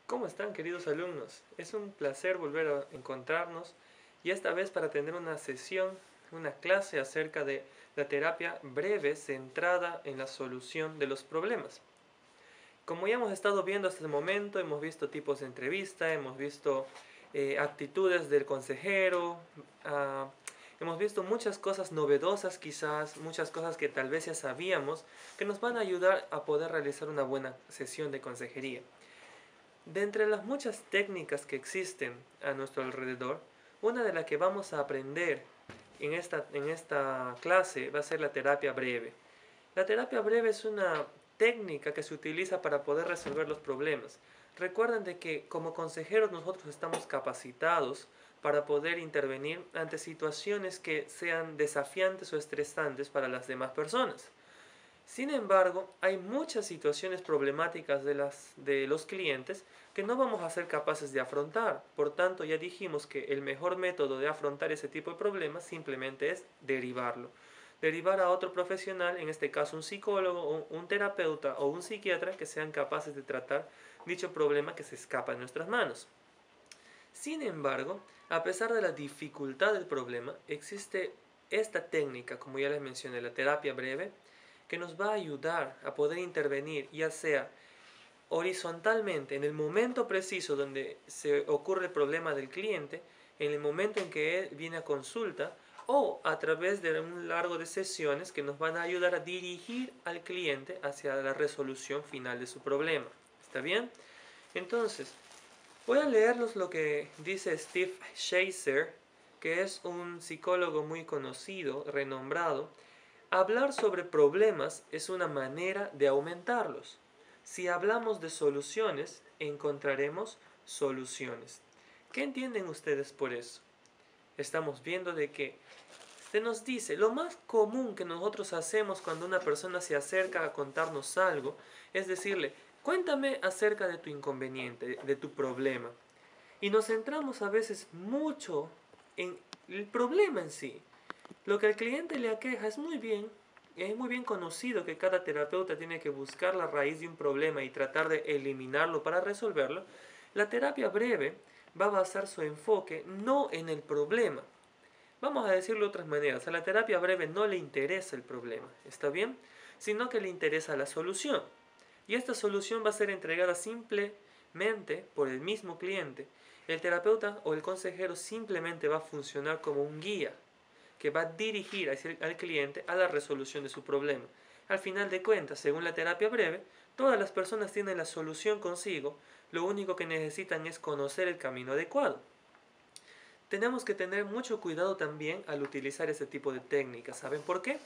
¿Cómo están, queridos alumnos? Es un placer volver a encontrarnos y esta vez para tener una sesión, una clase acerca de la terapia breve centrada en la solución de los problemas. Como ya hemos estado viendo hasta el momento, hemos visto tipos de entrevista, hemos visto actitudes del consejero, ah, hemos visto muchas cosas novedosas quizás, muchas cosas que tal vez ya sabíamos, que nos van a ayudar a poder realizar una buena sesión de consejería. De entre las muchas técnicas que existen a nuestro alrededor, una de las que vamos a aprender en esta clase va a ser la terapia breve. La terapia breve es una técnica que se utiliza para poder resolver los problemas. Recuerden de que como consejeros nosotros estamos capacitados para poder intervenir ante situaciones que sean desafiantes o estresantes para las demás personas. Sin embargo, hay muchas situaciones problemáticas de los clientes que no vamos a ser capaces de afrontar. Por tanto, ya dijimos que el mejor método de afrontar ese tipo de problemas simplemente es derivarlo. Derivar a otro profesional, en este caso un psicólogo, un terapeuta o un psiquiatra que sean capaces de tratar dicho problema que se escapa de nuestras manos. Sin embargo, a pesar de la dificultad del problema, existe esta técnica, como ya les mencioné, la terapia breve, que nos va a ayudar a poder intervenir, ya sea horizontalmente en el momento preciso donde se ocurre el problema del cliente, en el momento en que él viene a consulta, o a través de un largo de sesiones que nos van a ayudar a dirigir al cliente hacia la resolución final de su problema. ¿Está bien? Entonces, voy a leerlos lo que dice Steve Chaser, que es un psicólogo muy conocido, renombrado. Hablar sobre problemas es una manera de aumentarlos. Si hablamos de soluciones, encontraremos soluciones. ¿Qué entienden ustedes por eso? Estamos viendo de que se nos dice, lo más común que nosotros hacemos cuando una persona se acerca a contarnos algo es decirle, cuéntame acerca de tu inconveniente, de tu problema. Y nos centramos a veces mucho en el problema en sí. Lo que al cliente le aqueja es muy bien conocido que cada terapeuta tiene que buscar la raíz de un problema y tratar de eliminarlo para resolverlo. La terapia breve va a basar su enfoque no en el problema. Vamos a decirlo de otras maneras, a la terapia breve no le interesa el problema, ¿está bien? Sino que le interesa la solución. Y esta solución va a ser entregada simplemente por el mismo cliente. El terapeuta o el consejero simplemente va a funcionar como un guía que va a dirigir al cliente a la resolución de su problema. Al final de cuentas, según la terapia breve, todas las personas tienen la solución consigo, lo único que necesitan es conocer el camino adecuado. Tenemos que tener mucho cuidado también al utilizar este tipo de técnicas. ¿Saben por qué?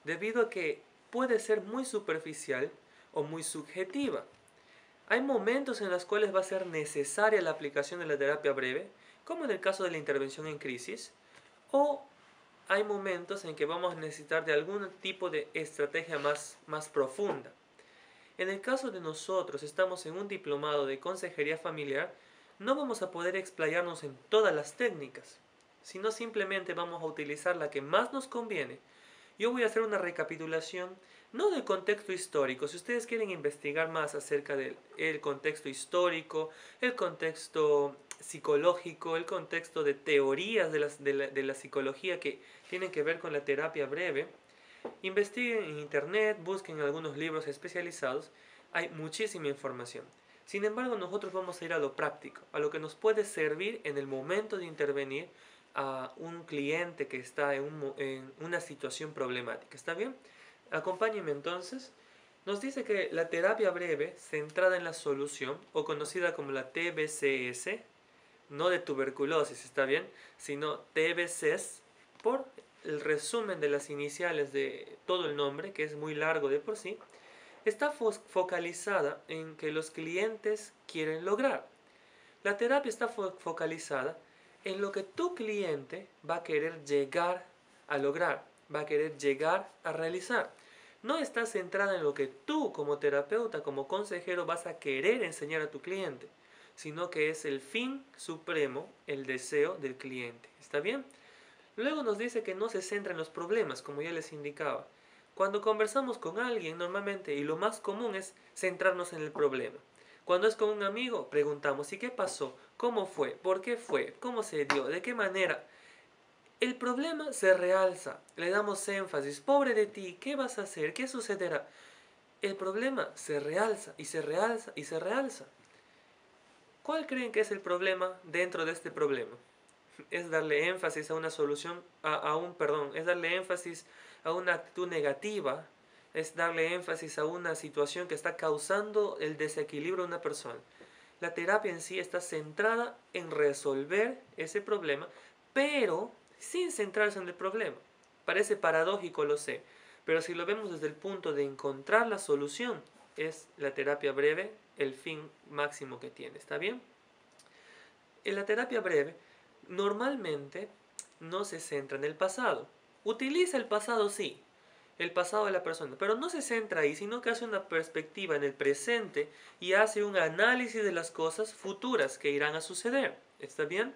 Debido a que puede ser muy superficial o muy subjetiva. Hay momentos en los cuales va a ser necesaria la aplicación de la terapia breve, como en el caso de la intervención en crisis, o hay momentos en que vamos a necesitar de algún tipo de estrategia más profunda. En el caso de nosotros, estamos en un diplomado de consejería familiar, no vamos a poder explayarnos en todas las técnicas, sino simplemente vamos a utilizar la que más nos conviene. Yo voy a hacer una recapitulación, no del contexto histórico. Si ustedes quieren investigar más acerca del contexto histórico, el contexto psicológico, el contexto de teorías de la psicología que tienen que ver con la terapia breve, investiguen en internet, busquen algunos libros especializados, hay muchísima información. Sin embargo, nosotros vamos a ir a lo práctico, a lo que nos puede servir en el momento de intervenir a un cliente que está en una situación problemática. ¿Está bien? Acompáñenme entonces. Nos dice que la terapia breve, centrada en la solución, o conocida como la TBCS, no de tuberculosis, ¿está bien? Sino TBCS, por el resumen de las iniciales de todo el nombre, que es muy largo de por sí, está focalizada en que los clientes quieren lograr. La terapia está focalizada en lo que tu cliente va a querer llegar a lograr, va a querer llegar a realizar. No está centrada en lo que tú como terapeuta, como consejero vas a querer enseñar a tu cliente, sino que es el fin supremo, el deseo del cliente. ¿Está bien? Luego nos dice que no se centra en los problemas, como ya les indicaba. Cuando conversamos con alguien normalmente, y lo más común es centrarnos en el problema. Cuando es con un amigo, preguntamos, ¿y qué pasó? ¿Cómo fue? ¿Por qué fue? ¿Cómo se dio? ¿De qué manera? El problema se realza, le damos énfasis. Pobre de ti, ¿qué vas a hacer? ¿Qué sucederá? El problema se realza y se realza y se realza. ¿Cuál creen que es el problema dentro de este problema? Es darle énfasis a una solución, es darle énfasis a una actitud negativa, es darle énfasis a una situación que está causando el desequilibrio de una persona. La terapia en sí está centrada en resolver ese problema, pero sin centrarse en el problema. Parece paradójico, lo sé, pero si lo vemos desde el punto de encontrar la solución, es la terapia breve el fin máximo que tiene. ¿Está bien? En la terapia breve, normalmente no se centra en el pasado. Utiliza el pasado, sí, el pasado de la persona, pero no se centra ahí, sino que hace una perspectiva en el presente y hace un análisis de las cosas futuras que irán a suceder. ¿Está bien?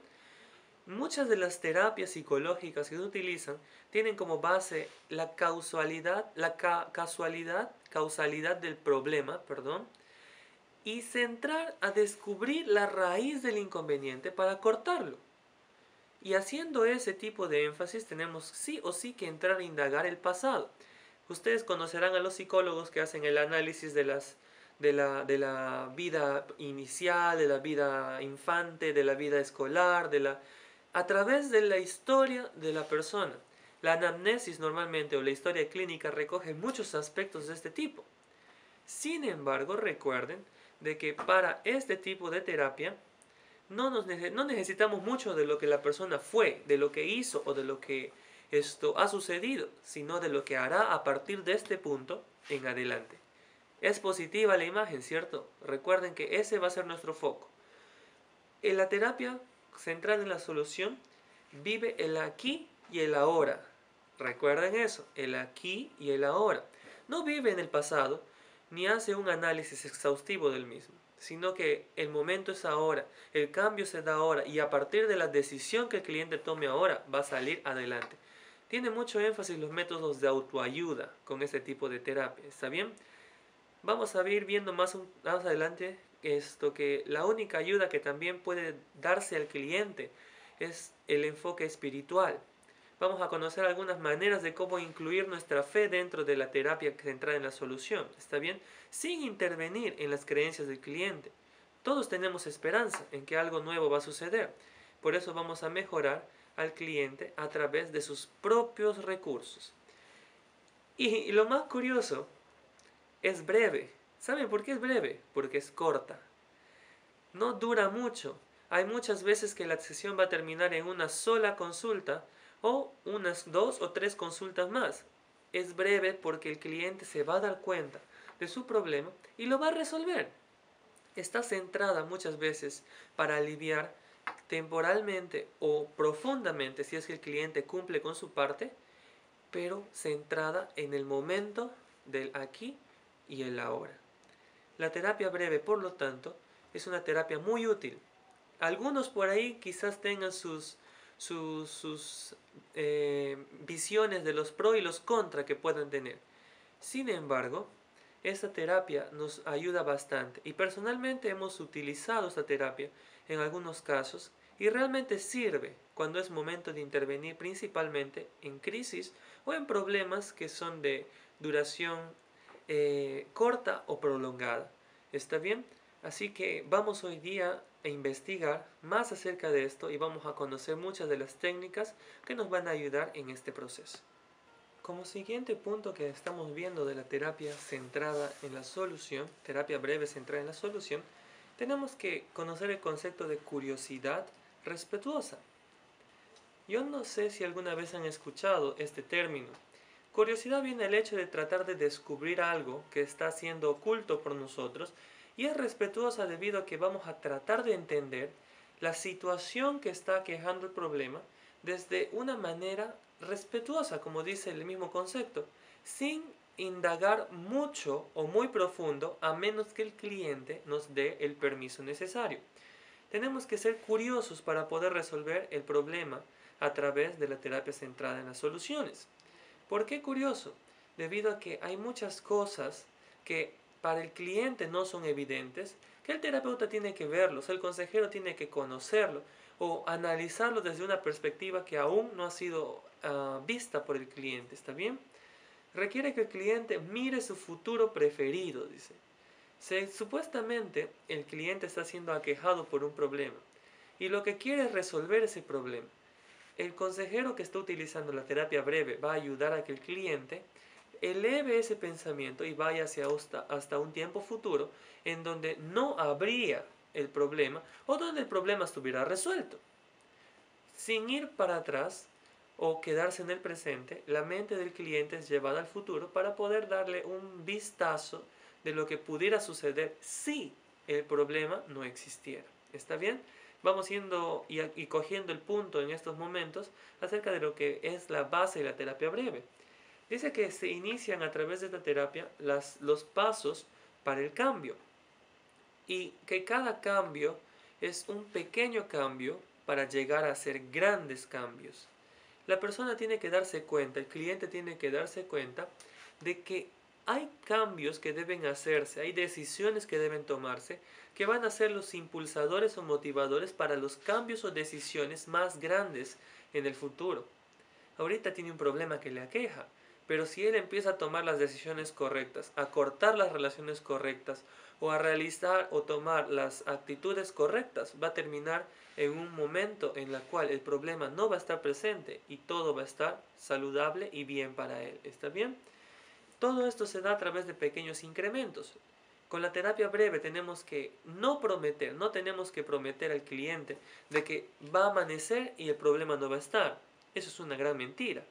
Muchas de las terapias psicológicas que se utilizan tienen como base la causalidad, causalidad del problema, perdón, y centrar a descubrir la raíz del inconveniente para cortarlo. Y haciendo ese tipo de énfasis tenemos sí o sí que entrar a indagar el pasado. Ustedes conocerán a los psicólogos que hacen el análisis de la vida inicial, de la vida infante, de la vida escolar, a través de la historia de la persona. La anamnesis normalmente o la historia clínica recoge muchos aspectos de este tipo. Sin embargo, recuerden de que para este tipo de terapia no necesitamos mucho de lo que la persona fue, de lo que hizo o de lo que esto ha sucedido, sino de lo que hará a partir de este punto en adelante. Es positiva la imagen, ¿cierto? Recuerden que ese va a ser nuestro foco. En la terapia centrada en la solución vive el aquí y el ahora. Recuerden eso, el aquí y el ahora. No vive en el pasado ni hace un análisis exhaustivo del mismo, sino que el momento es ahora, el cambio se da ahora y a partir de la decisión que el cliente tome ahora va a salir adelante. Tiene mucho énfasis los métodos de autoayuda con este tipo de terapia, ¿está bien? Vamos a ir viendo más adelante esto, que la única ayuda que también puede darse al cliente es el enfoque espiritual. Vamos a conocer algunas maneras de cómo incluir nuestra fe dentro de la terapia centrada en la solución, ¿está bien? Sin intervenir en las creencias del cliente. Todos tenemos esperanza en que algo nuevo va a suceder. Por eso vamos a mejorar al cliente a través de sus propios recursos. Y lo más curioso, es breve. ¿Saben por qué es breve? Porque es corta. No dura mucho. Hay muchas veces que la sesión va a terminar en una sola consulta o unas 2 o 3 consultas más. Es breve porque el cliente se va a dar cuenta de su problema y lo va a resolver. Está centrada muchas veces para aliviar temporalmente o profundamente si es que el cliente cumple con su parte, pero centrada en el momento del aquí y el ahora. La terapia breve, por lo tanto, es una terapia muy útil. Algunos por ahí quizás tengan sus visiones de los pros y los contra que puedan tener. Sin embargo, esta terapia nos ayuda bastante y personalmente hemos utilizado esta terapia en algunos casos y realmente sirve cuando es momento de intervenir principalmente en crisis o en problemas que son de duración corta o prolongada. ¿Está bien? Así que vamos hoy día a investigar más acerca de esto y vamos a conocer muchas de las técnicas que nos van a ayudar en este proceso. Como siguiente punto que estamos viendo de la terapia centrada en la solución, terapia breve centrada en la solución, tenemos que conocer el concepto de curiosidad respetuosa. Yo no sé si alguna vez han escuchado este término. Curiosidad viene del hecho de tratar de descubrir algo que está siendo oculto por nosotros y es respetuosa debido a que vamos a tratar de entender la situación que está quejando el problema desde una manera respetuosa, como dice el mismo concepto, sin indagar mucho o muy profundo a menos que el cliente nos dé el permiso necesario. Tenemos que ser curiosos para poder resolver el problema a través de la terapia centrada en las soluciones. ¿Por qué curioso? Debido a que hay muchas cosas que para el cliente no son evidentes, que el terapeuta tiene que verlos, el consejero tiene que conocerlo o analizarlo desde una perspectiva que aún no ha sido vista por el cliente, ¿está bien? Requiere que el cliente mire su futuro preferido, dice. Supuestamente el cliente está siendo aquejado por un problema y lo que quiere es resolver ese problema. El consejero que está utilizando la terapia breve va a ayudar a que el cliente eleve ese pensamiento y vaya hacia hasta un tiempo futuro en donde no habría el problema o donde el problema estuviera resuelto. Sin ir para atrás o quedarse en el presente, la mente del cliente es llevada al futuro para poder darle un vistazo de lo que pudiera suceder si el problema no existiera. ¿Está bien? Vamos yendo y cogiendo el punto en estos momentos acerca de lo que es la base de la terapia breve. Dice que se inician a través de esta terapia los pasos para el cambio y que cada cambio es un pequeño cambio para llegar a hacer grandes cambios. La persona tiene que darse cuenta, el cliente tiene que darse cuenta de que hay cambios que deben hacerse, hay decisiones que deben tomarse, que van a ser los impulsadores o motivadores para los cambios o decisiones más grandes en el futuro. Ahorita tiene un problema que le aqueja, pero si él empieza a tomar las decisiones correctas, a cortar las relaciones correctas o a realizar o tomar las actitudes correctas, va a terminar en un momento en el cual el problema no va a estar presente y todo va a estar saludable y bien para él. ¿Está bien? Todo esto se da a través de pequeños incrementos. Con la terapia breve tenemos que no tenemos que prometer al cliente de que va a amanecer y el problema no va a estar. Eso es una gran mentira.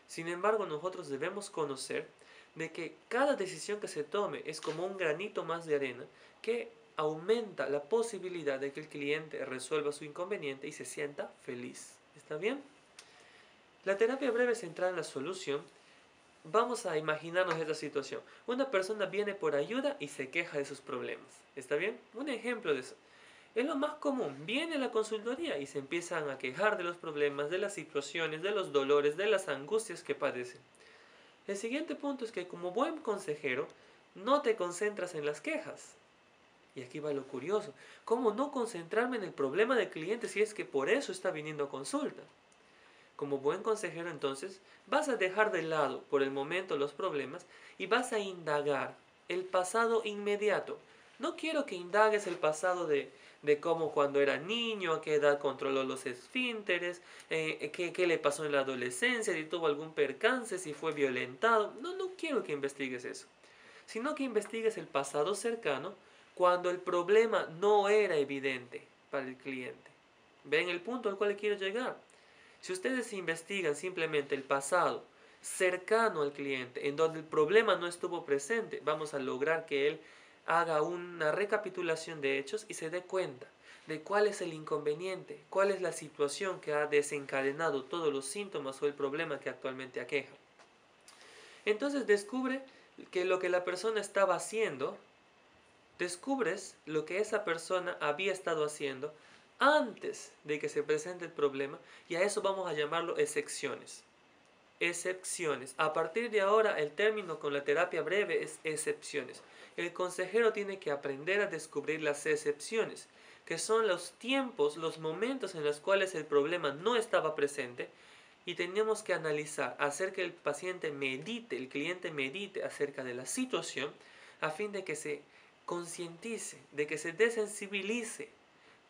Sin embargo, nosotros debemos conocer de que cada decisión que se tome es como un granito más de arena que aumenta la posibilidad de que el cliente resuelva su inconveniente y se sienta feliz. ¿Está bien? La terapia breve centrada en la solución. Vamos a imaginarnos esta situación. Una persona viene por ayuda y se queja de sus problemas. ¿Está bien? Un ejemplo de eso. Es lo más común. Viene a la consultoría y se empiezan a quejar de los problemas, de las situaciones, de los dolores, de las angustias que padecen. El siguiente punto es que como buen consejero no te concentras en las quejas. Y aquí va lo curioso. ¿Cómo no concentrarme en el problema del cliente si es que por eso está viniendo a consulta? Como buen consejero entonces vas a dejar de lado por el momento los problemas y vas a indagar el pasado inmediato. No quiero que indagues el pasado de cómo cuando era niño, a qué edad controló los esfínteres, qué le pasó en la adolescencia, si tuvo algún percance, si fue violentado. No quiero que investigues eso, sino que investigues el pasado cercano cuando el problema no era evidente para el cliente. ¿Ven el punto al cual quiero llegar? Si ustedes investigan simplemente el pasado cercano al cliente, en donde el problema no estuvo presente, vamos a lograr que él haga una recapitulación de hechos y se dé cuenta de cuál es el inconveniente, cuál es la situación que ha desencadenado todos los síntomas o el problema que actualmente aqueja. Entonces descubre que lo que la persona estaba haciendo, descubres lo que esa persona había estado haciendo antes de que se presente el problema, y a eso vamos a llamarlo excepciones. Excepciones. A partir de ahora el término con la terapia breve es excepciones. El consejero tiene que aprender a descubrir las excepciones, que son los tiempos, los momentos en los cuales el problema no estaba presente, y tenemos que analizar, hacer que el paciente medite, el cliente medite acerca de la situación, a fin de que se concientice, de que se desensibilice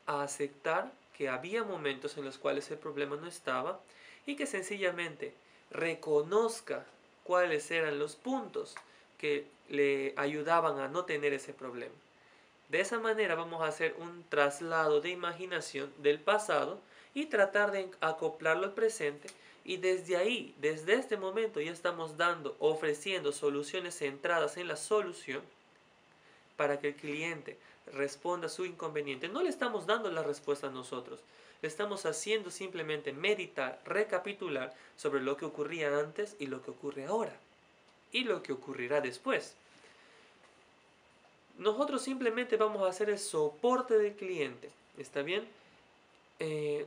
a aceptar que había momentos en los cuales el problema no estaba y que sencillamente reconozca cuáles eran los puntos que le ayudaban a no tener ese problema. De esa manera vamos a hacer un traslado de imaginación del pasado y tratar de acoplarlo al presente, y desde ahí, desde este momento ya estamos ofreciendo soluciones centradas en la solución para que el cliente responda a su inconveniente. No le estamos dando la respuesta a nosotros, le estamos haciendo simplemente meditar, recapitular sobre lo que ocurría antes y lo que ocurre ahora y lo que ocurrirá después. Nosotros simplemente vamos a hacer el soporte del cliente, ¿está bien?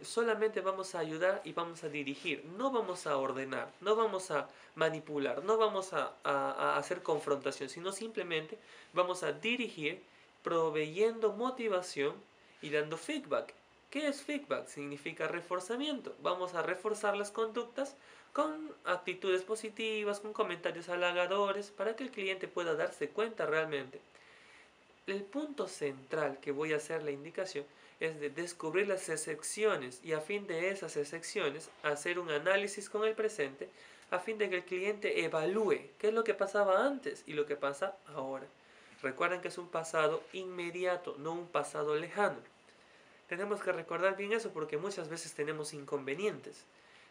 solamente vamos a ayudar y vamos a dirigir, no vamos a ordenar, no vamos a manipular, no vamos a hacer confrontación, sino simplemente vamos a dirigir proveyendo motivación y dando feedback. ¿Qué es feedback? Significa reforzamiento. Vamos a reforzar las conductas con actitudes positivas, con comentarios halagadores, para que el cliente pueda darse cuenta realmente. El punto central que voy a hacer la indicación es de descubrir las excepciones y a fin de esas excepciones hacer un análisis con el presente a fin de que el cliente evalúe qué es lo que pasaba antes y lo que pasa ahora. Recuerden que es un pasado inmediato, no un pasado lejano. Tenemos que recordar bien eso porque muchas veces tenemos inconvenientes.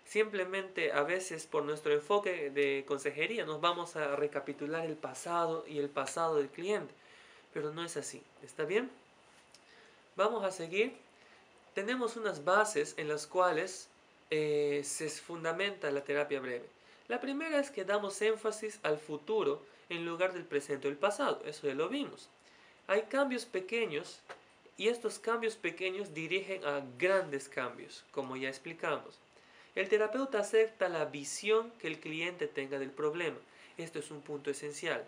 Simplemente a veces por nuestro enfoque de consejería nos vamos a recapitular el pasado y el pasado del cliente, pero no es así. ¿Está bien? Vamos a seguir. Tenemos unas bases en las cuales se fundamenta la terapia breve. La primera es que damos énfasis al futuro en lugar del presente o el pasado. Eso ya lo vimos. Hay cambios pequeños y estos cambios pequeños dirigen a grandes cambios, como ya explicamos. El terapeuta acepta la visión que el cliente tenga del problema. Esto es un punto esencial.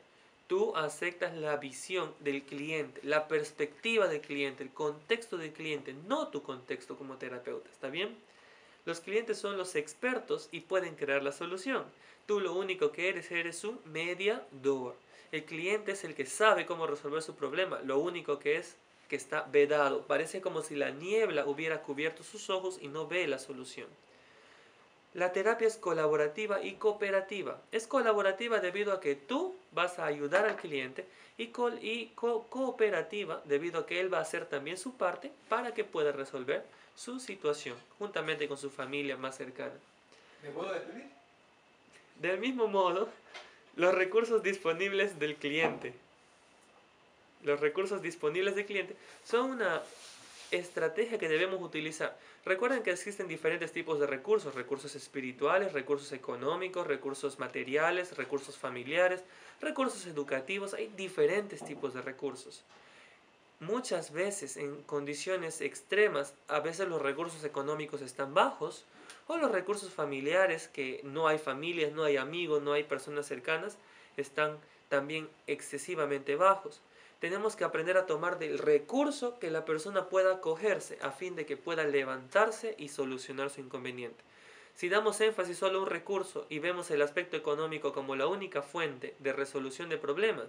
Tú aceptas la visión del cliente, la perspectiva del cliente, el contexto del cliente, no tu contexto como terapeuta. ¿Está bien? Los clientes son los expertos y pueden crear la solución. Tú lo único que eres un mediador. El cliente es el que sabe cómo resolver su problema. Lo único que es que está vedado. Parece como si la niebla hubiera cubierto sus ojos y no ve la solución. La terapia es colaborativa y cooperativa. Es colaborativa debido a que tú vas a ayudar al cliente y cooperativa debido a que él va a hacer también su parte para que pueda resolver su situación juntamente con su familia más cercana. ¿Me puedo despedir? Del mismo modo, los recursos disponibles del cliente. Los recursos disponibles del cliente son una estrategia que debemos utilizar. Recuerden que existen diferentes tipos de recursos: recursos espirituales, recursos económicos, recursos materiales, recursos familiares, recursos educativos. Hay diferentes tipos de recursos. Muchas veces en condiciones extremas, a veces los recursos económicos están bajos, o los recursos familiares, que no hay familias, no hay amigos, no hay personas cercanas, están también excesivamente bajos. Tenemos que aprender a tomar del recurso que la persona pueda acogerse a fin de que pueda levantarse y solucionar su inconveniente. Si damos énfasis solo a un recurso y vemos el aspecto económico como la única fuente de resolución de problemas,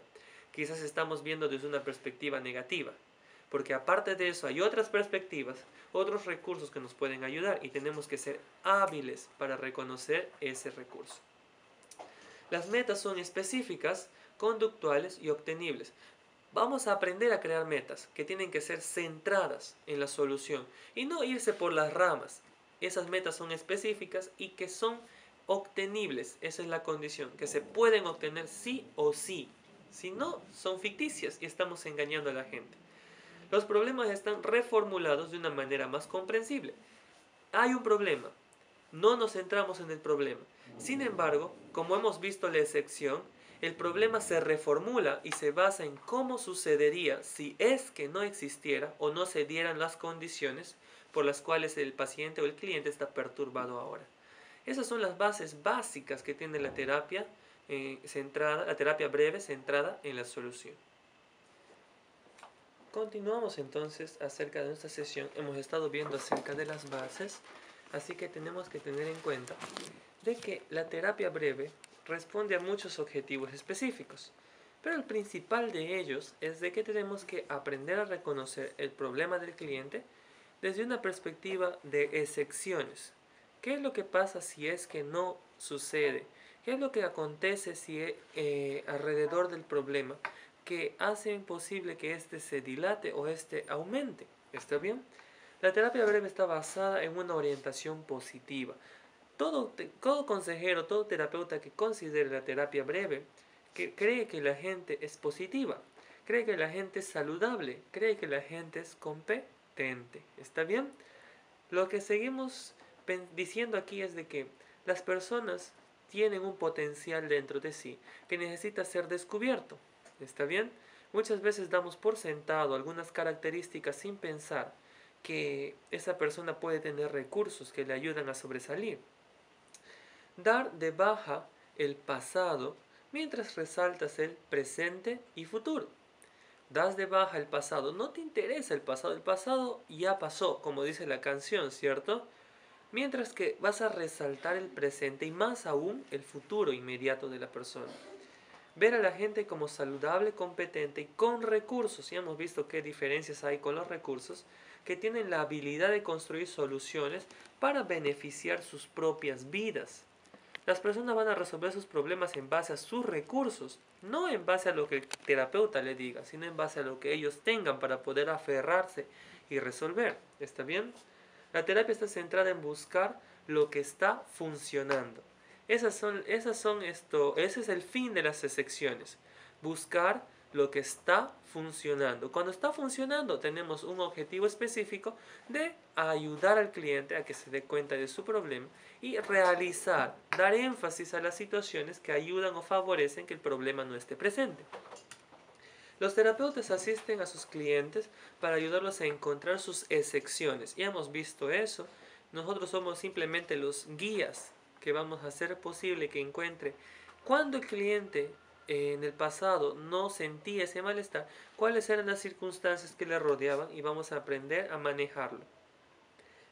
quizás estamos viendo desde una perspectiva negativa, porque aparte de eso hay otras perspectivas, otros recursos que nos pueden ayudar y tenemos que ser hábiles para reconocer ese recurso. Las metas son específicas, conductuales y obtenibles. Vamos a aprender a crear metas que tienen que ser centradas en la solución y no irse por las ramas. Esas metas son específicas y que son obtenibles. Esa es la condición, que se pueden obtener sí o sí. Si no, son ficticias y estamos engañando a la gente. Los problemas están reformulados de una manera más comprensible. Hay un problema, no nos centramos en el problema. Sin embargo, como hemos visto la excepción, el problema se reformula y se basa en cómo sucedería si es que no existiera o no se dieran las condiciones por las cuales el paciente o el cliente está perturbado ahora. Esas son las bases básicas que tiene la terapia la terapia breve centrada en la solución. Continuamos entonces acerca de nuestra sesión. Hemos estado viendo acerca de las bases, así que tenemos que tener en cuenta de que la terapia breve responde a muchos objetivos específicos, pero el principal de ellos es de que tenemos que aprender a reconocer el problema del cliente desde una perspectiva de excepciones. ¿Qué es lo que pasa si es que no sucede? ¿Qué es lo que acontece si alrededor del problema que hace imposible que éste se dilate o éste aumente? ¿Está bien? La terapia breve está basada en una orientación positiva. Todo consejero, todo terapeuta que considere la terapia breve, que cree que la gente es positiva, cree que la gente es saludable, cree que la gente es competente. ¿Está bien? Lo que seguimos diciendo aquí es de que las personas tienen un potencial dentro de sí que necesita ser descubierto. ¿Está bien? Muchas veces damos por sentado algunas características sin pensar que esa persona puede tener recursos que le ayudan a sobresalir. Dar de baja el pasado mientras resaltas el presente y futuro. Das de baja el pasado, no te interesa el pasado ya pasó, como dice la canción, ¿cierto? Mientras que vas a resaltar el presente y más aún el futuro inmediato de la persona. Ver a la gente como saludable, competente y con recursos. Ya hemos visto qué diferencias hay con los recursos, que tienen la habilidad de construir soluciones para beneficiar sus propias vidas. Las personas van a resolver sus problemas en base a sus recursos, no en base a lo que el terapeuta le diga, sino en base a lo que ellos tengan para poder aferrarse y resolver. ¿Está bien? La terapia está centrada en buscar lo que está funcionando. Ese es el fin de las secciones. Buscar lo que está funcionando. Cuando está funcionando, tenemos un objetivo específico de ayudar al cliente a que se dé cuenta de su problema y dar énfasis a las situaciones que ayudan o favorecen que el problema no esté presente. Los terapeutas asisten a sus clientes para ayudarlos a encontrar sus excepciones. Ya hemos visto eso. Nosotros somos simplemente los guías que vamos a hacer posible que encuentre cuando el cliente en el pasado no sentía ese malestar, cuáles eran las circunstancias que le rodeaban y vamos a aprender a manejarlo.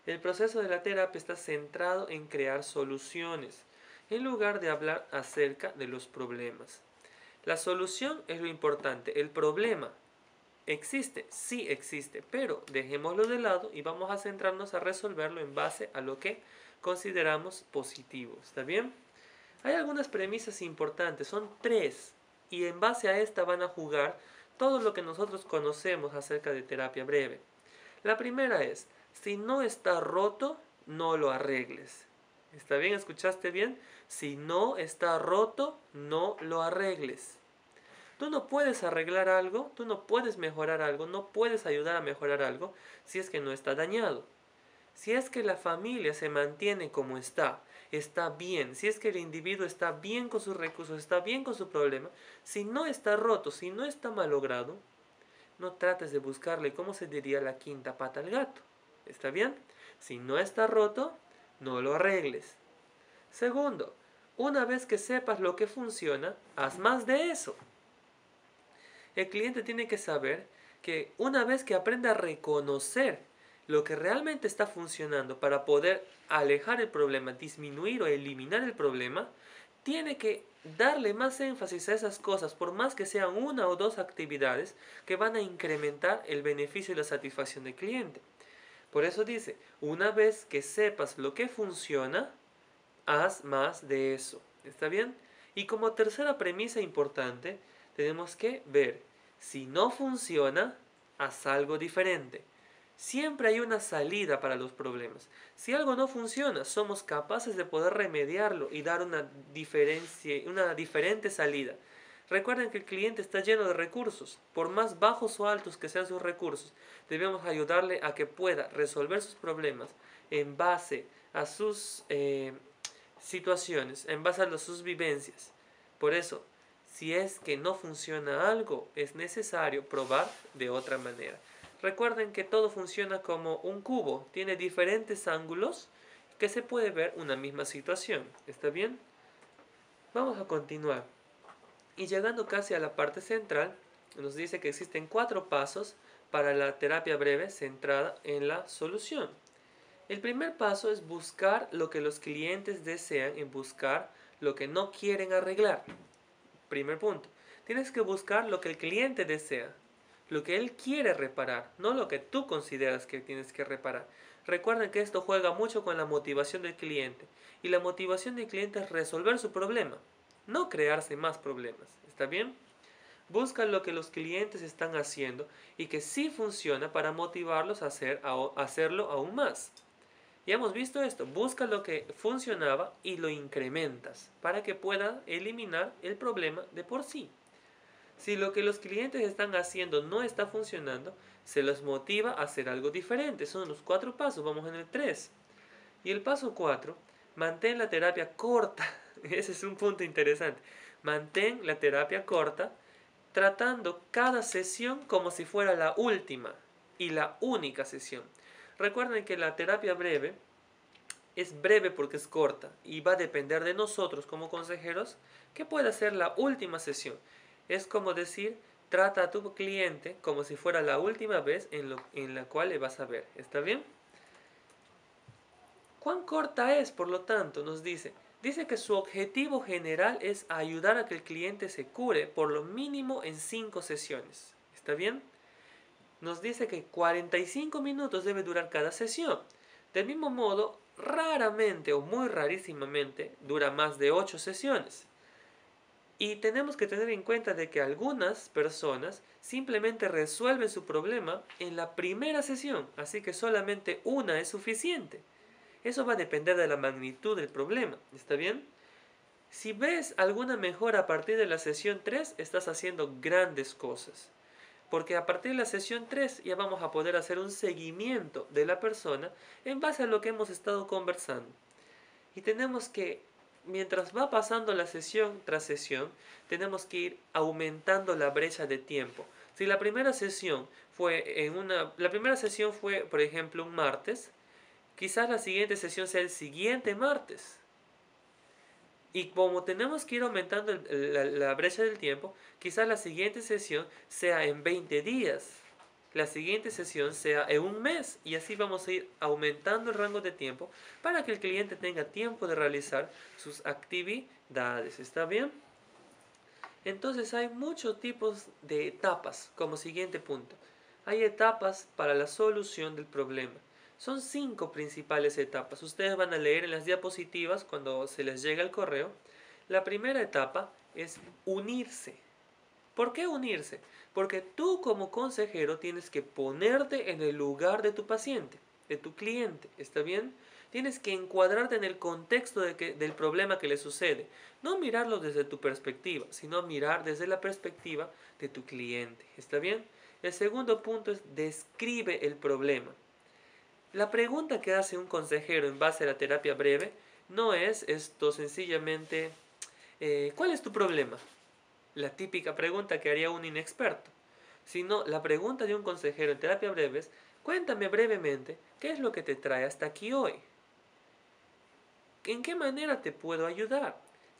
El proceso de la terapia está centrado en crear soluciones, en lugar de hablar acerca de los problemas. La solución es lo importante. El problema existe, sí existe, pero dejémoslo de lado y vamos a centrarnos a resolverlo en base a lo que consideramos positivo. ¿Está bien? Hay algunas premisas importantes, son 3, y en base a esta van a jugar todo lo que nosotros conocemos acerca de terapia breve. La primera es, si no está roto, no lo arregles. ¿Está bien? ¿Escuchaste bien? Si no está roto, no lo arregles. Tú no puedes arreglar algo, tú no puedes mejorar algo, no puedes ayudar a mejorar algo si es que no está dañado. Si es que la familia se mantiene como está bien, si es que el individuo está bien con sus recursos, está bien con su problema, si no está roto, si no está malogrado, no trates de buscarle, ¿cómo se diría, la quinta pata al gato? ¿Está bien? Si no está roto, no lo arregles. Segundo, una vez que sepas lo que funciona, haz más de eso. El cliente tiene que saber que una vez que aprenda a reconocer lo que realmente está funcionando para poder alejar el problema, disminuir o eliminar el problema, tiene que darle más énfasis a esas cosas, por más que sean 1 o 2 actividades que van a incrementar el beneficio y la satisfacción del cliente. Por eso dice, una vez que sepas lo que funciona, haz más de eso. ¿Está bien? Y como tercera premisa importante, tenemos que ver, si no funciona, haz algo diferente. Siempre hay una salida para los problemas. Si algo no funciona, somos capaces de poder remediarlo y dar una diferente salida. Recuerden que el cliente está lleno de recursos. Por más bajos o altos que sean sus recursos, debemos ayudarle a que pueda resolver sus problemas en base a sus situaciones, en base a sus vivencias. Por eso, si es que no funciona algo, es necesario probar de otra manera. Recuerden que todo funciona como un cubo, tiene diferentes ángulos que se puede ver una misma situación. ¿Está bien? Vamos a continuar. Y llegando casi a la parte central, nos dice que existen 4 pasos para la terapia breve centrada en la solución. El primer paso es buscar lo que los clientes desean y buscar lo que no quieren arreglar. Primer punto. Tienes que buscar lo que el cliente desea, lo que él quiere reparar, no lo que tú consideras que tienes que reparar. Recuerden que esto juega mucho con la motivación del cliente. Y la motivación del cliente es resolver su problema, no crearse más problemas. ¿Está bien? Busca lo que los clientes están haciendo y que sí funciona para motivarlos a hacerlo aún más. Ya hemos visto esto, busca lo que funcionaba y lo incrementas para que pueda eliminar el problema de por sí. Si lo que los clientes están haciendo no está funcionando, se los motiva a hacer algo diferente. Son los 4 pasos, vamos en el 3. Y el paso 4, mantén la terapia corta. Ese es un punto interesante. Mantén la terapia corta, tratando cada sesión como si fuera la última y la única sesión. Recuerden que la terapia breve es breve porque es corta y va a depender de nosotros como consejeros que pueda ser la última sesión. Es como decir, trata a tu cliente como si fuera la última vez en la cual le vas a ver. ¿Está bien? ¿Cuán corta es, por lo tanto? Nos dice que su objetivo general es ayudar a que el cliente se cure por lo mínimo en 5 sesiones. ¿Está bien? Nos dice que 45 minutos debe durar cada sesión. Del mismo modo, raramente o muy rarísimamente dura más de 8 sesiones. Y tenemos que tener en cuenta de que algunas personas simplemente resuelven su problema en la primera sesión, así que solamente una es suficiente. Eso va a depender de la magnitud del problema, ¿está bien? Si ves alguna mejora a partir de la sesión 3, estás haciendo grandes cosas. Porque a partir de la sesión 3 ya vamos a poder hacer un seguimiento de la persona en base a lo que hemos estado conversando. Y tenemos que, mientras va pasando la sesión tras sesión, tenemos que ir aumentando la brecha de tiempo. Si la primera sesión fue, por ejemplo, un martes, quizás la siguiente sesión sea el siguiente martes. Y como tenemos que ir aumentando la brecha del tiempo, quizás la siguiente sesión sea en 20 días. La siguiente sesión sea en un mes. Y así vamos a ir aumentando el rango de tiempo para que el cliente tenga tiempo de realizar sus actividades. ¿Está bien? Entonces hay muchos tipos de etapas como siguiente punto. Hay etapas para la solución del problema. Son 5 principales etapas. Ustedes van a leer en las diapositivas cuando se les llega el correo. La primera etapa es unirse. ¿Por qué unirse? Porque tú como consejero tienes que ponerte en el lugar de tu paciente, de tu cliente. ¿Está bien? Tienes que encuadrarte en el contexto del problema que le sucede. No mirarlo desde tu perspectiva, sino mirar desde la perspectiva de tu cliente. ¿Está bien? El segundo punto es describe el problema. La pregunta que hace un consejero en base a la terapia breve no es esto sencillamente, ¿cuál es tu problema? La típica pregunta que haría un inexperto. Sino la pregunta de un consejero en terapia breve es, cuéntame brevemente, ¿qué es lo que te trae hasta aquí hoy? ¿En qué manera te puedo ayudar?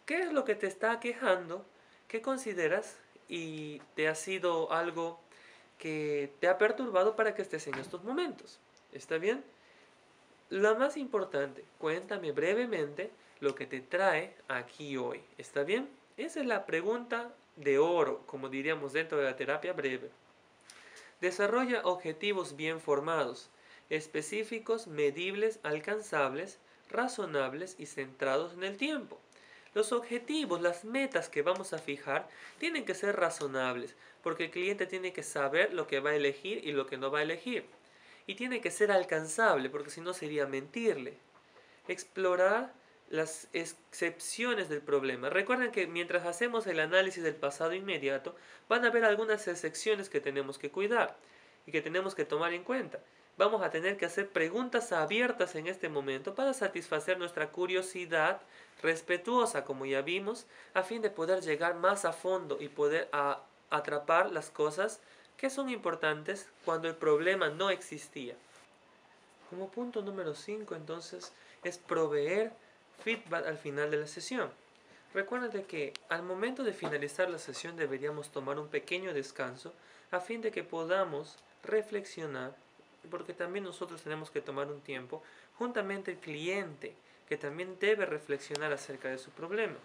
¿Qué es lo que te está aquejando? ¿Qué consideras y te ha sido algo que te ha perturbado para que estés en estos momentos? ¿Está bien? Lo más importante, cuéntame brevemente lo que te trae aquí hoy. ¿Está bien? Esa es la pregunta de oro, como diríamos dentro de la terapia breve. Desarrolla objetivos bien formados, específicos, medibles, alcanzables, razonables y centrados en el tiempo. Los objetivos, las metas que vamos a fijar, tienen que ser razonables, porque el cliente tiene que saber lo que va a elegir y lo que no va a elegir. Y tiene que ser alcanzable, porque si no sería mentirle. Explorar las excepciones del problema. Recuerden que mientras hacemos el análisis del pasado inmediato, van a haber algunas excepciones que tenemos que cuidar y que tenemos que tomar en cuenta. Vamos a tener que hacer preguntas abiertas en este momento para satisfacer nuestra curiosidad respetuosa, como ya vimos, a fin de poder llegar más a fondo y poder atrapar las cosas que son importantes cuando el problema no existía. Como punto número 5, entonces, es proveer feedback al final de la sesión. Recuerda que al momento de finalizar la sesión deberíamos tomar un pequeño descanso a fin de que podamos reflexionar, porque también nosotros tenemos que tomar un tiempo, juntamente el cliente, que también debe reflexionar acerca de su problema.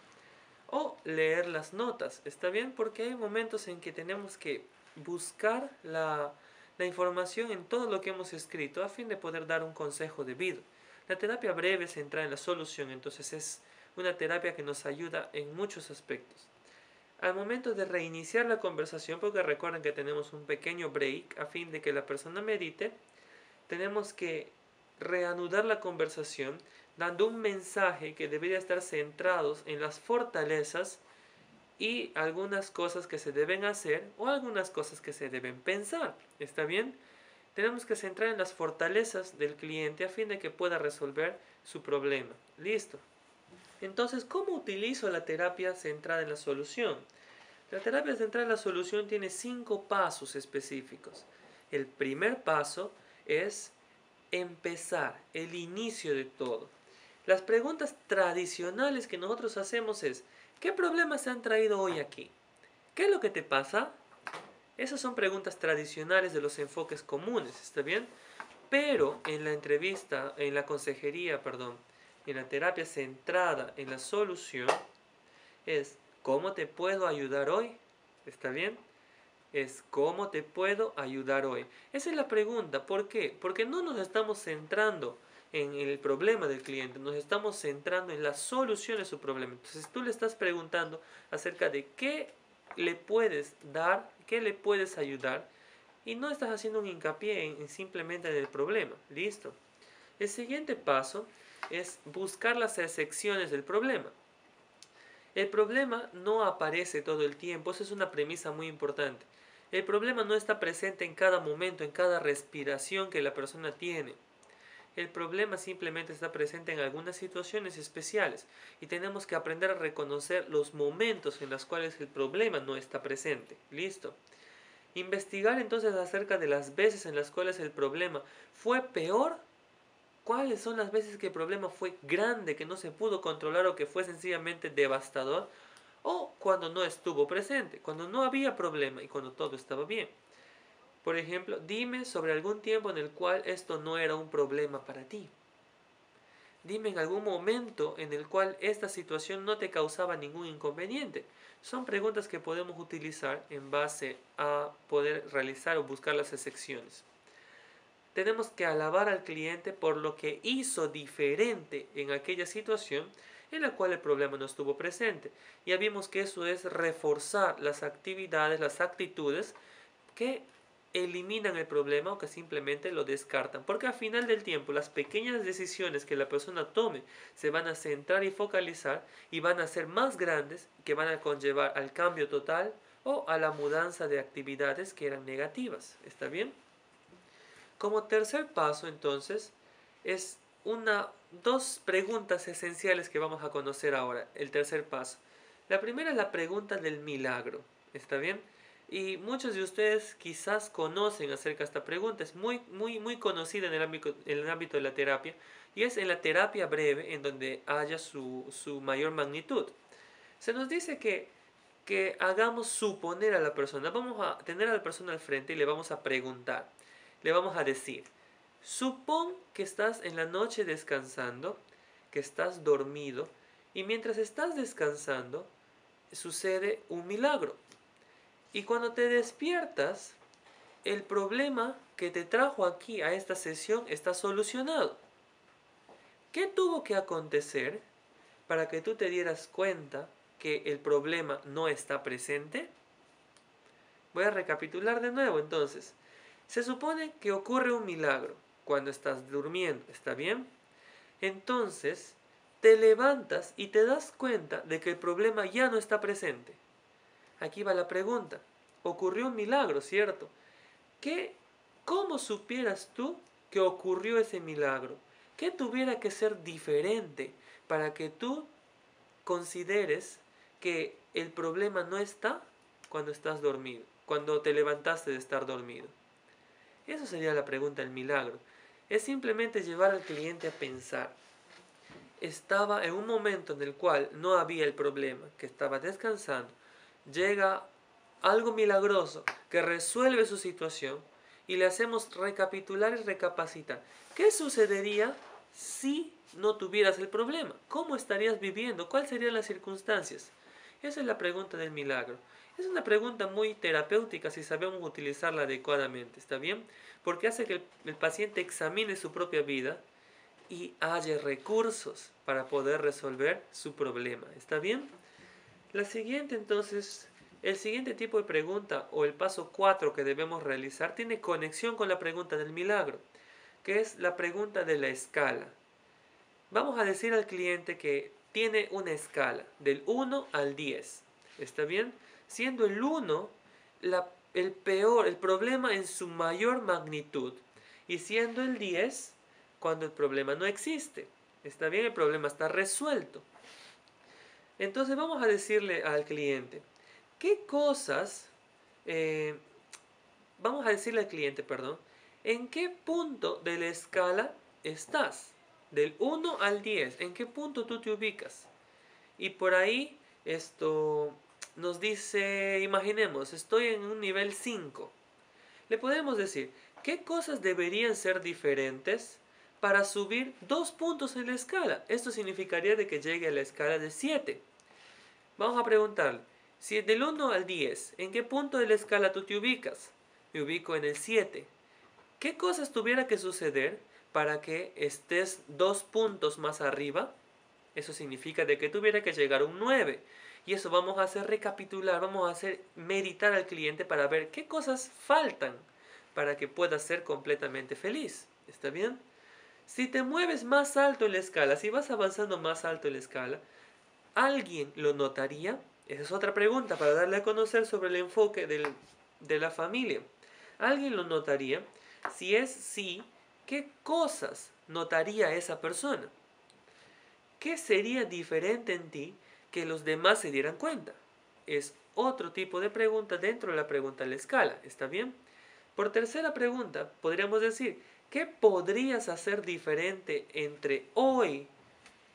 O leer las notas, ¿está bien? Porque hay momentos en que tenemos que buscar la información en todo lo que hemos escrito a fin de poder dar un consejo debido. La terapia breve se centra en la solución, entonces es una terapia que nos ayuda en muchos aspectos. Al momento de reiniciar la conversación, porque recuerden que tenemos un pequeño break a fin de que la persona medite, tenemos que reanudar la conversación dando un mensaje que debería estar centrado en las fortalezas y algunas cosas que se deben hacer o algunas cosas que se deben pensar. ¿Está bien? Tenemos que centrar en las fortalezas del cliente a fin de que pueda resolver su problema. Listo. Entonces, ¿cómo utilizo la terapia centrada en la solución? La terapia centrada en la solución tiene 5 pasos específicos. El primer paso es empezar, el inicio de todo. Las preguntas tradicionales que nosotros hacemos es, ¿qué problemas se han traído hoy aquí? ¿Qué es lo que te pasa? Esas son preguntas tradicionales de los enfoques comunes, ¿está bien? Pero en la entrevista, en la consejería, perdón, en la terapia centrada en la solución, es ¿cómo te puedo ayudar hoy? ¿Está bien? Es ¿cómo te puedo ayudar hoy? Esa es la pregunta. ¿Por qué? Porque no nos estamos centrando en el problema del cliente, nos estamos centrando en la solución de su problema. Entonces tú le estás preguntando acerca de qué le puedes dar, qué le puedes ayudar, y no estás haciendo un hincapié en simplemente en el problema. Listo. El siguiente paso es buscar las excepciones del problema. El problema no aparece todo el tiempo, esa es una premisa muy importante. El problema no está presente en cada momento, en cada respiración que la persona tiene. El problema simplemente está presente en algunas situaciones especiales y tenemos que aprender a reconocer los momentos en los cuales el problema no está presente. ¿Listo? Investigar entonces acerca de las veces en las cuales el problema fue peor. ¿Cuáles son las veces que el problema fue grande, que no se pudo controlar o que fue sencillamente devastador? O cuando no estuvo presente, cuando no había problema y cuando todo estaba bien. Por ejemplo, dime sobre algún tiempo en el cual esto no era un problema para ti. Dime en algún momento en el cual esta situación no te causaba ningún inconveniente. Son preguntas que podemos utilizar en base a poder realizar o buscar las excepciones. Tenemos que alabar al cliente por lo que hizo diferente en aquella situación en la cual el problema no estuvo presente. Ya vimos que eso es reforzar las actividades, las actitudes que eliminan el problema o que simplemente lo descartan. Porque al final del tiempo las pequeñas decisiones que la persona tome se van a centrar y focalizar y van a ser más grandes, que van a conllevar al cambio total o a la mudanza de actividades que eran negativas. ¿Está bien? Como tercer paso, entonces, es dos preguntas esenciales que vamos a conocer ahora. El tercer paso. La primera es la pregunta del milagro. ¿Está bien? Y muchos de ustedes quizás conocen acerca de esta pregunta. Es muy conocida en el ámbito de la terapia. Y es en la terapia breve en donde haya su mayor magnitud. Se nos dice que hagamos suponer a la persona. Vamos a tener a la persona al frente y le vamos a preguntar. Le vamos a decir, supón que estás en la noche descansando, que estás dormido, y mientras estás descansando, sucede un milagro. Y cuando te despiertas, el problema que te trajo aquí a esta sesión está solucionado. ¿Qué tuvo que acontecer para que tú te dieras cuenta que el problema no está presente? Voy a recapitular de nuevo entonces. Se supone que ocurre un milagro cuando estás durmiendo, ¿está bien? Entonces, te levantas y te das cuenta de que el problema ya no está presente. Aquí va la pregunta. Ocurrió un milagro, ¿cierto? ¿Cómo supieras tú que ocurrió ese milagro? ¿Qué tuviera que ser diferente para que tú consideres que el problema no está cuando estás dormido, cuando te levantaste de estar dormido? Eso sería la pregunta del milagro. Es simplemente llevar al cliente a pensar. Estaba en un momento en el cual no había el problema, que estaba descansando. Llega algo milagroso que resuelve su situación y le hacemos recapitular y recapacitar. ¿Qué sucedería si no tuvieras el problema? ¿Cómo estarías viviendo? ¿Cuáles serían las circunstancias? Esa es la pregunta del milagro. Es una pregunta muy terapéutica si sabemos utilizarla adecuadamente, ¿está bien? Porque hace que el paciente examine su propia vida y haya recursos para poder resolver su problema, ¿está bien? La siguiente entonces, el siguiente tipo de pregunta o el paso 4 que debemos realizar tiene conexión con la pregunta del milagro, que es la pregunta de la escala. Vamos a decir al cliente que tiene una escala del 1 al 10. ¿Está bien? Siendo el 1 el problema en su mayor magnitud. Y siendo el 10 cuando el problema no existe. ¿Está bien? El problema está resuelto. Entonces vamos a decirle al cliente, ¿qué cosas... vamos a decirle al cliente, perdón, ¿En qué punto de la escala estás? Del 1 al 10, ¿en qué punto tú te ubicas? Y por ahí esto nos dice, imaginemos, estoy en un nivel 5. Le podemos decir, ¿qué cosas deberían ser diferentes para subir 2 puntos en la escala? Esto significaría de que llegue a la escala de 7. Vamos a preguntarle, si del 1 al 10, ¿en qué punto de la escala tú te ubicas? Me ubico en el 7. ¿Qué cosas tuviera que suceder para que estés 2 puntos más arriba? Eso significa de que tuviera que llegar a un 9. Y eso vamos a hacer recapitular, vamos a hacer meditar al cliente para ver qué cosas faltan para que puedas ser completamente feliz. ¿Está bien? Si te mueves más alto en la escala, si vas avanzando más alto en la escala, ¿alguien lo notaría? Esa es otra pregunta para darle a conocer sobre el enfoque de la familia. ¿Alguien lo notaría? Si es sí, ¿qué cosas notaría esa persona? ¿Qué sería diferente en ti que los demás se dieran cuenta? Es otro tipo de pregunta dentro de la pregunta a la escala. ¿Está bien? Por tercera pregunta, podríamos decir, ¿qué podrías hacer diferente entre hoy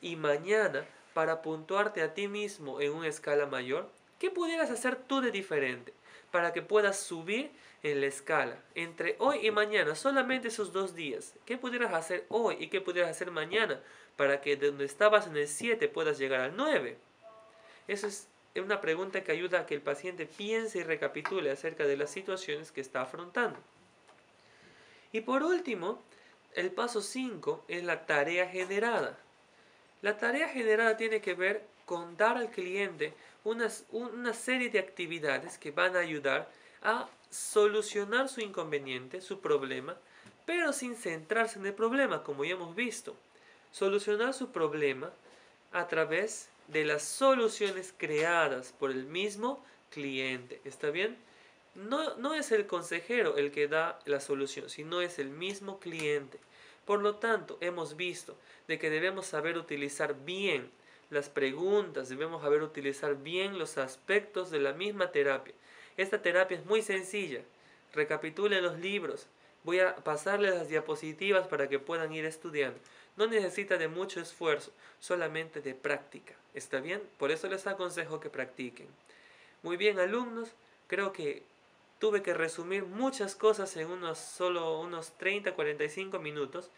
y mañana para puntuarte a ti mismo en una escala mayor? ¿Qué pudieras hacer tú de diferente para que puedas subir en la escala entre hoy y mañana, solamente esos 2 días? ¿Qué pudieras hacer hoy y qué pudieras hacer mañana para que de donde estabas en el 7 puedas llegar al 9? Esa es una pregunta que ayuda a que el paciente piense y recapitule acerca de las situaciones que está afrontando. Y por último, el paso 5 es la tarea generada. La tarea generada tiene que ver con dar al cliente una serie de actividades que van a ayudar a solucionar su inconveniente, su problema, pero sin centrarse en el problema, como ya hemos visto. Solucionar su problema a través de las soluciones creadas por el mismo cliente. ¿Está bien? No es el consejero el que da la solución, sino es el mismo cliente. Por lo tanto, hemos visto de que debemos saber utilizar bien las preguntas, debemos saber utilizar bien los aspectos de la misma terapia. Esta terapia es muy sencilla. Recapitulen los libros. Voy a pasarles las diapositivas para que puedan ir estudiando. No necesita de mucho esfuerzo, solamente de práctica. ¿Está bien? Por eso les aconsejo que practiquen. Muy bien, alumnos. Creo que tuve que resumir muchas cosas en solo unos 30-45 minutos.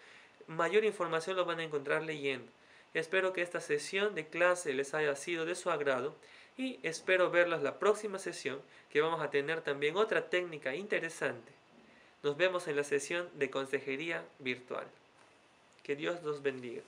Mayor información lo van a encontrar leyendo. Espero que esta sesión de clase les haya sido de su agrado y espero verlos la próxima sesión, que vamos a tener también otra técnica interesante. Nos vemos en la sesión de consejería virtual. Que Dios los bendiga.